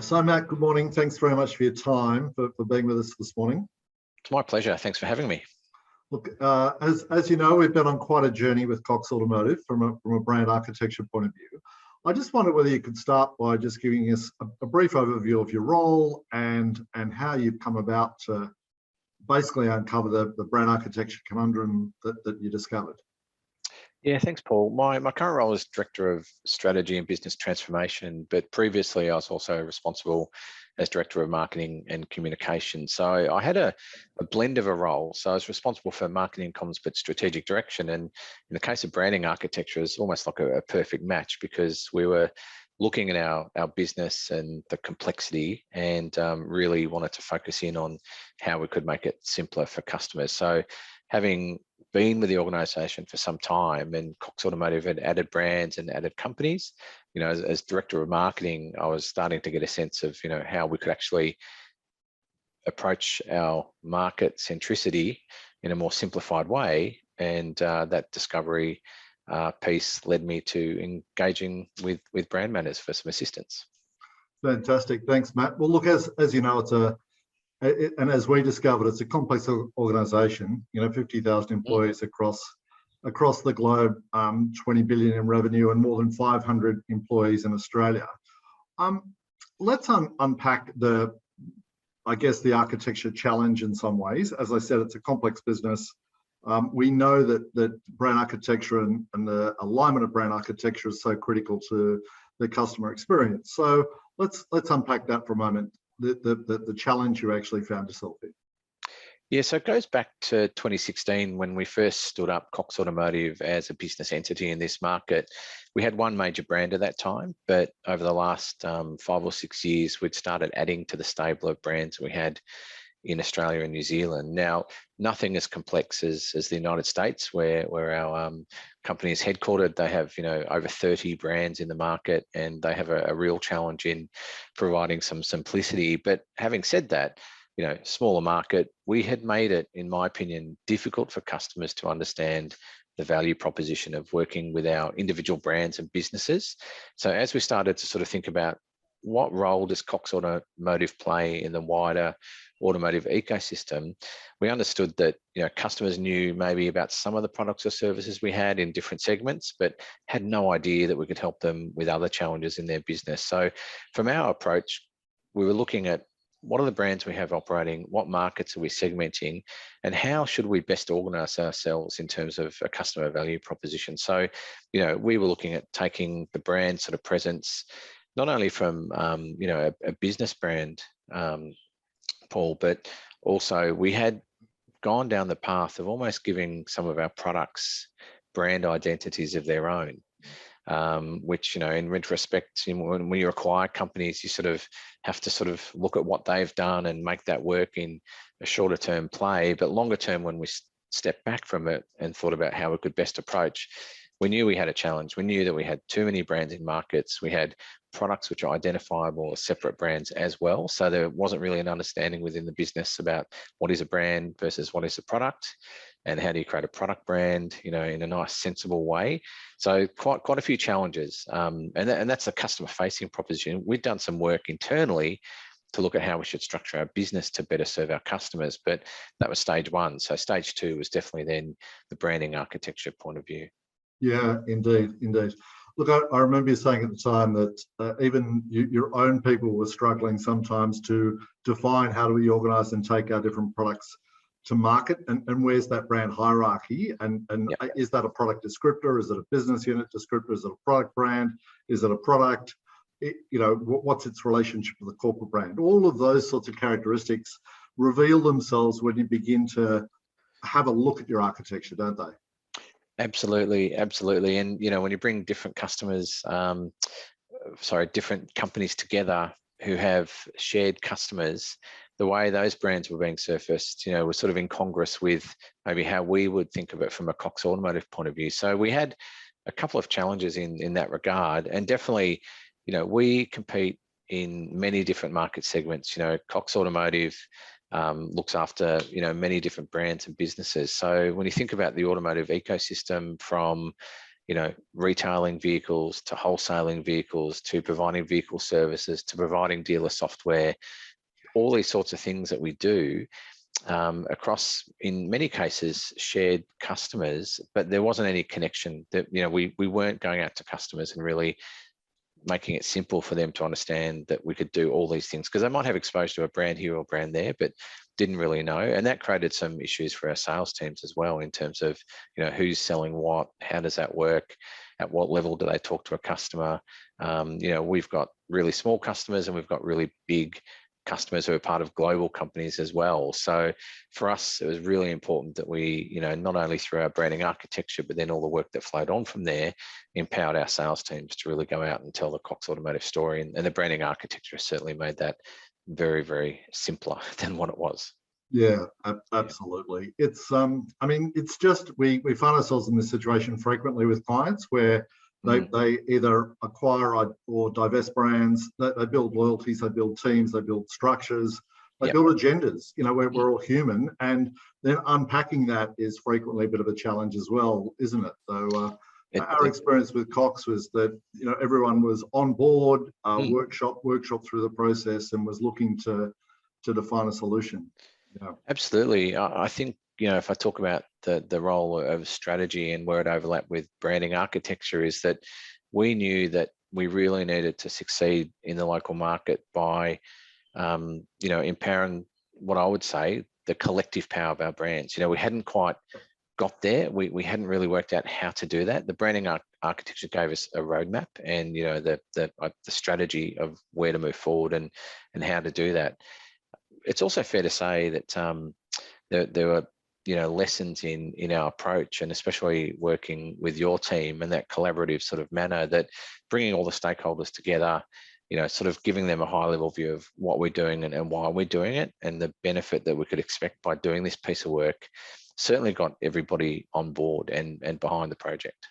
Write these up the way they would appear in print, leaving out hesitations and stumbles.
So Matt, good morning. Thanks very much for your time, for being with us this morning. It's my pleasure. Thanks for having me. Look, as you know, we've been on quite a journey with Cox Automotive from a brand architecture point of view. I just wondered whether you could start by just giving us a brief overview of your role and how you've come about to basically uncover the brand architecture conundrum that you discovered. Yeah, thanks, Paul. My current role is Director of Strategy and Business Transformation, but previously I was also responsible as Director of Marketing and Communication. So I had a blend of a role. So I was responsible for marketing comms, but strategic direction. And in the case of branding architecture, it's almost like a perfect match because we were looking at our business and the complexity and really wanted to focus in on how we could make it simpler for customers. So having been with the organisation for some time, and Cox Automotive had added brands and added companies, you know, as Director of Marketing, I was starting to get a sense of, you know, how we could actually approach our market centricity in a more simplified way. And that discovery piece led me to engaging with BrandMatters for some assistance. Fantastic, thanks, Matt. Well, look, as you know, and as we discovered, it's a complex organisation. You know, 50,000 employees across the globe, 20 billion in revenue, and more than 500 employees in Australia. Let's unpack the architecture challenge in some ways. As I said, it's a complex business. We know that brand architecture and the alignment of brand architecture is so critical to the customer experience. So let's unpack that for a moment. The challenge you actually found yourself in. Yeah, so it goes back to 2016 when we first stood up Cox Automotive as a business entity in this market. We had one major brand at that time, but over the last 5 or 6 years, we'd started adding to the stable of brands we had in Australia and New Zealand. Now, nothing as complex as the United States, where our company is headquartered. They have, you know, over 30 brands in the market, and they have a real challenge in providing some simplicity. But having said that, you know, smaller market, we had made it, in my opinion, difficult for customers to understand the value proposition of working with our individual brands and businesses. So as we started to sort of think about what role does Cox Automotive play in the wider automotive ecosystem, we understood that, you know, customers knew maybe about some of the products or services we had in different segments, but had no idea that we could help them with other challenges in their business. So from our approach, we were looking at what are the brands we have operating, what markets are we segmenting, and how should we best organise ourselves in terms of a customer value proposition. So, you know, we were looking at taking the brand sort of presence, not only from, you know, a business brand, Paul, but also we had gone down the path of almost giving some of our products brand identities of their own, which, you know, in retrospect, when you acquire companies, you sort of have to sort of look at what they've done and make that work in a shorter term play. But longer term, when we stepped back from it and thought about how we could best approach, we knew we had a challenge. We knew that we had too many brands in markets. We had products which are identifiable as separate brands as well. So there wasn't really an understanding within the business about what is a brand versus what is a product, and how do you create a product brand, you know, in a nice, sensible way. So quite a few challenges, and that's a customer-facing proposition. We've done some work internally to look at how we should structure our business to better serve our customers, but that was stage one. So stage two was definitely then the branding architecture point of view. Yeah, indeed. Look, I remember you saying at the time that even your own people were struggling sometimes to define how do we organise and take our different products to market, and where's that brand hierarchy, and yep. Is that a product descriptor? Is it a business unit descriptor? Is it a product brand? Is it a product? You know, what's its relationship to the corporate brand? All of those sorts of characteristics reveal themselves when you begin to have a look at your architecture, don't they? Absolutely. And, you know, when you bring different different companies together who have shared customers, the way those brands were being surfaced, you know, was sort of incongruous with maybe how we would think of it from a Cox Automotive point of view. So we had a couple of challenges in that regard, and definitely, you know, we compete in many different market segments. You know, Cox Automotive looks after, you know, many different brands and businesses. So when you think about the automotive ecosystem, from, retailing vehicles to wholesaling vehicles to providing vehicle services to providing dealer software, all these sorts of things that we do across, in many cases, shared customers, but there wasn't any connection. That we weren't going out to customers and really making it simple for them to understand that we could do all these things, because they might have exposure to a brand here or brand there, but didn't really know. And that created some issues for our sales teams as well, in terms of, who's selling what, how does that work, at what level do they talk to a customer. We've got really small customers and we've got really big customers who are part of global companies as well. So for us, it was really important that we, not only through our branding architecture, but then all the work that flowed on from there, empowered our sales teams to really go out and tell the Cox Automotive story. And the branding architecture certainly made that very, very simpler than what it was. Yeah, absolutely. It's it's just we find ourselves in this situation frequently with clients where they either acquire or divest brands. They build loyalties, they build teams, they build structures, they build agendas. We're all human, and then unpacking that is frequently a bit of a challenge as well, isn't it? So our experience with Cox was that everyone was on board, workshop through the process, and was looking to define a solution. Yeah. Absolutely. I think, if I talk about the role of strategy and where it overlapped with branding architecture, is that we knew that we really needed to succeed in the local market by, empowering what I would say the collective power of our brands. We hadn't quite got there. We hadn't really worked out how to do that. The branding architecture gave us a roadmap and, the strategy of where to move forward and how to do that. It's also fair to say that there were lessons in our approach, and especially working with your team and that collaborative sort of manner, that bringing all the stakeholders together, sort of giving them a high level view of what we're doing and why we're doing it, and the benefit that we could expect by doing this piece of work, certainly got everybody on board and behind the project.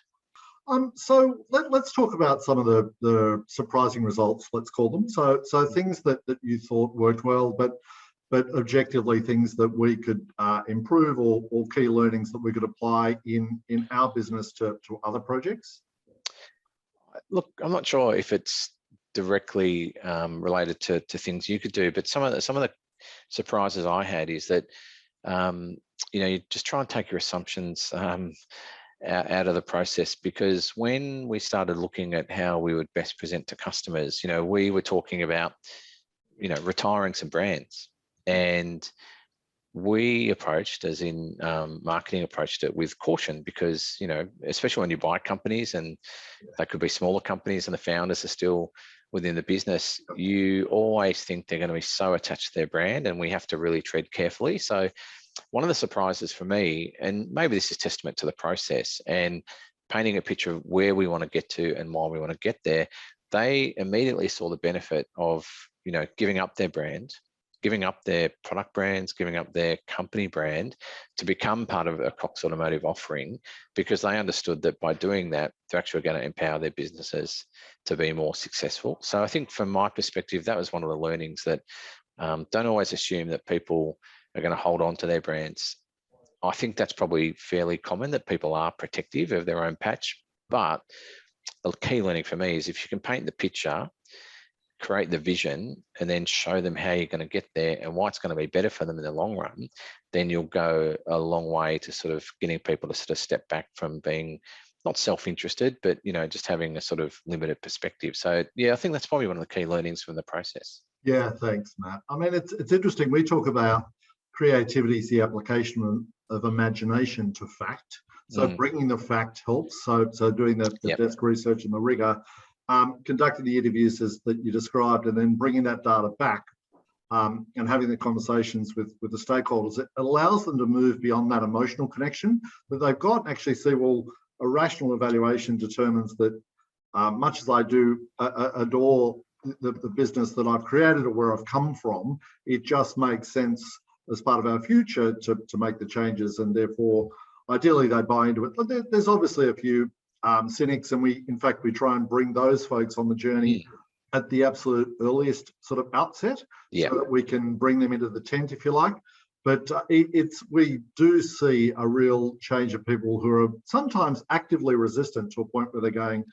So let's talk about some of the surprising results, let's call them. So things that you thought worked well, but objectively things that we could improve, or key learnings that we could apply in our business to other projects. Look, I'm not sure if it's directly related to things you could do, but some of the surprises I had is that you just try and take your assumptions out of the process, because when we started looking at how we would best present to customers, we were talking about retiring some brands. And we approached, as in marketing approached it with caution, because, especially when you buy companies, and they could be smaller companies and the founders are still within the business, you always think they're going to be so attached to their brand, and we have to really tread carefully. So one of the surprises for me, and maybe this is testament to the process and painting a picture of where we want to get to and why we want to get there, they immediately saw the benefit of, giving up their brand, giving up their product brands, giving up their company brand to become part of a Cox Automotive offering, because they understood that by doing that, they're actually going to empower their businesses to be more successful. So I think from my perspective, that was one of the learnings, that don't always assume that people are going to hold on to their brands. I think that's probably fairly common, that people are protective of their own patch. But the key learning for me is, if you can paint the picture, create the vision, and then show them how you're going to get there and why it's going to be better for them in the long run, then you'll go a long way to sort of getting people to sort of step back from being not self-interested, but, just having a sort of limited perspective. So yeah, I think that's probably one of the key learnings from the process. Yeah, thanks, Matt. I mean, it's interesting. We talk about creativity is the application of imagination to fact. So bringing the fact helps. So doing the desk research and the rigor, conducting the interviews that you described, and then bringing that data back and having the conversations with the stakeholders, it allows them to move beyond that emotional connection that they've got, and actually see, well, a rational evaluation determines that much as I do adore the business that I've created or where I've come from, it just makes sense as part of our future to make the changes, and therefore ideally they buy into it. But there's obviously a few cynics, and we try and bring those folks on the journey at the absolute earliest sort of outset, so that we can bring them into the tent, if you like. But we do see a real change of people who are sometimes actively resistant to a point where they're going,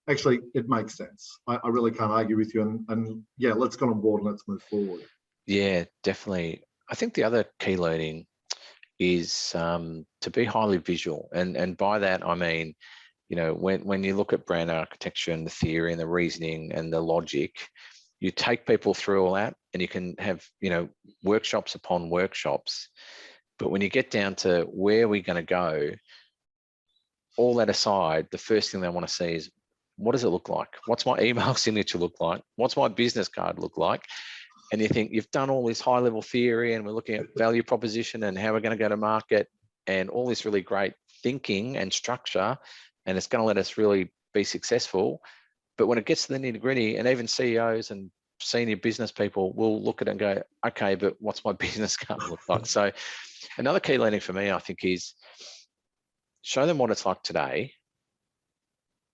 actually, it makes sense. I really can't argue with you. And yeah, let's get on board and let's move forward. Yeah, definitely. I think the other key learning is to be highly visual. And by that, I mean, when you look at brand architecture and the theory and the reasoning and the logic, you take people through all that and you can have, workshops upon workshops. But when you get down to where we're going to go, all that aside, the first thing they want to see is, what does it look like? What's my email signature look like? What's my business card look like? And you think you've done all this high level theory and we're looking at value proposition and how we're going to go to market and all this really great thinking and structure, and it's going to let us really be successful. But when it gets to the nitty gritty, and even CEOs and senior business people will look at it and go, okay, but what's my business card look like? So another key learning for me, I think, is show them what it's like today,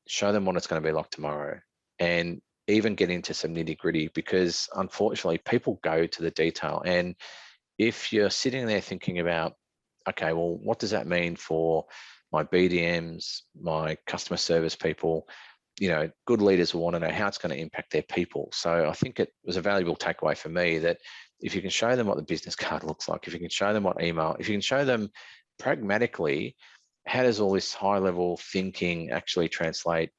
show them what it's going to be like tomorrow, and even get into some nitty gritty, because unfortunately people go to the detail. And if you're sitting there thinking about, okay, well, what does that mean for my BDMs, my customer service people? Good leaders will want to know how it's going to impact their people. So I think it was a valuable takeaway for me that if you can show them what the business card looks like, if you can show them what email, if you can show them pragmatically, how does all this high level thinking actually translate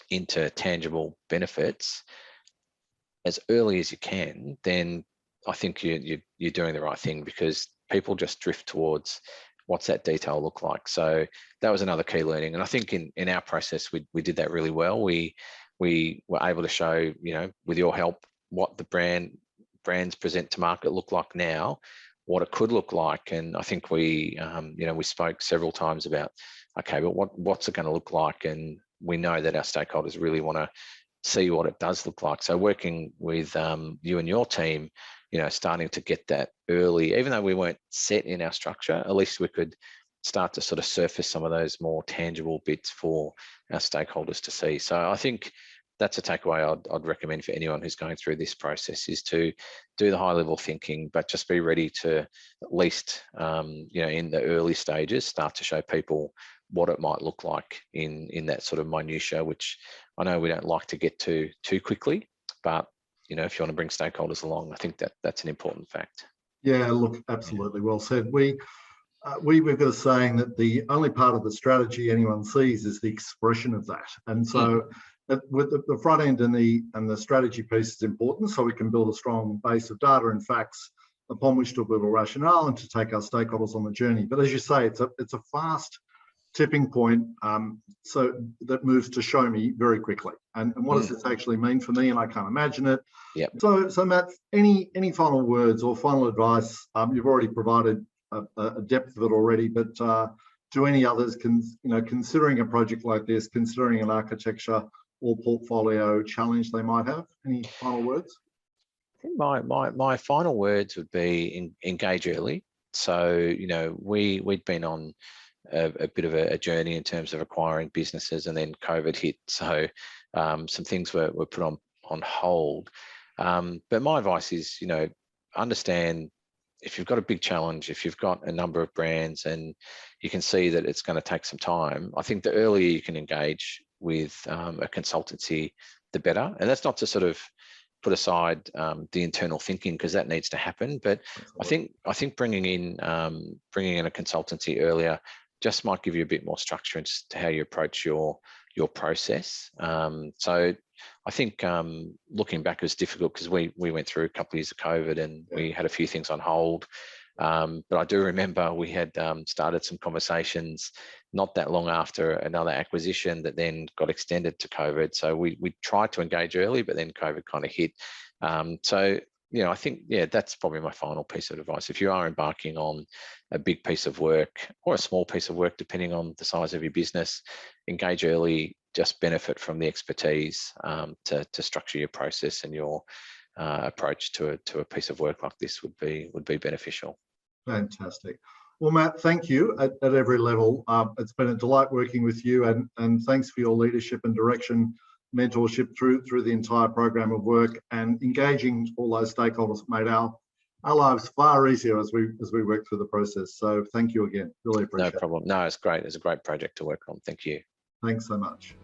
into tangible benefits as early as you can, then I think you're doing the right thing, because people just drift towards what's that detail look like. So that was another key learning. And I think in our process, we did that really well. We were able to show, with your help, what the brands present to market look like now, what it could look like. And I think we spoke several times about, okay, but what's it going to look like? And we know that our stakeholders really want to see what it does look like. So working with you and your team, starting to get that early, even though we weren't set in our structure, at least we could start to sort of surface some of those more tangible bits for our stakeholders to see. So I think that's a takeaway I'd recommend for anyone who's going through this process, is to do the high level thinking, but just be ready to at least, in the early stages, start to show people what it might look like in that sort of minutiae, which I know we don't like to get to too quickly, but if you want to bring stakeholders along, I think that's an important fact. Yeah, look, absolutely well said. We've got a saying that the only part of the strategy anyone sees is the expression of that, and so with the front end and the strategy piece is important, so we can build a strong base of data and facts upon which to build a rationale and to take our stakeholders on the journey. But as you say, it's a fast tipping point, so that moves to show me very quickly. And what does this actually mean for me? And I can't imagine it. Yep. So Matt, any final words or final advice? You've already provided a depth of it already, but to any others, considering a project like this, considering an architecture or portfolio challenge they might have, any final words? I think my final words would be engage early. So we'd been on a bit of a journey in terms of acquiring businesses, and then COVID hit, so some things were put on hold. But my advice is, understand if you've got a big challenge, if you've got a number of brands and you can see that it's going to take some time, I think the earlier you can engage with a consultancy, the better. And that's not to sort of put aside the internal thinking, because that needs to happen. But absolutely. I think bringing in a consultancy earlier just might give you a bit more structure into how you approach your process. So I think looking back was difficult, because we went through a couple of years of COVID and we had a few things on hold. But I do remember we had started some conversations not that long after another acquisition that then got extended to COVID. So we tried to engage early, but then COVID kind of hit. So I think, that's probably my final piece of advice. If you are embarking on a big piece of work or a small piece of work, depending on the size of your business, engage early, just benefit from the expertise to structure your process, and your approach to a piece of work like this would be beneficial. Fantastic. Well, Matt, thank you at every level. It's been a delight working with you, and thanks for your leadership and direction, mentorship through the entire program of work, and engaging all those stakeholders that made our our lives far easier as we work through the process. So thank you again. Really appreciate No problem. No, it's great. It's a great project to work on. Thank you. it. Thanks so much.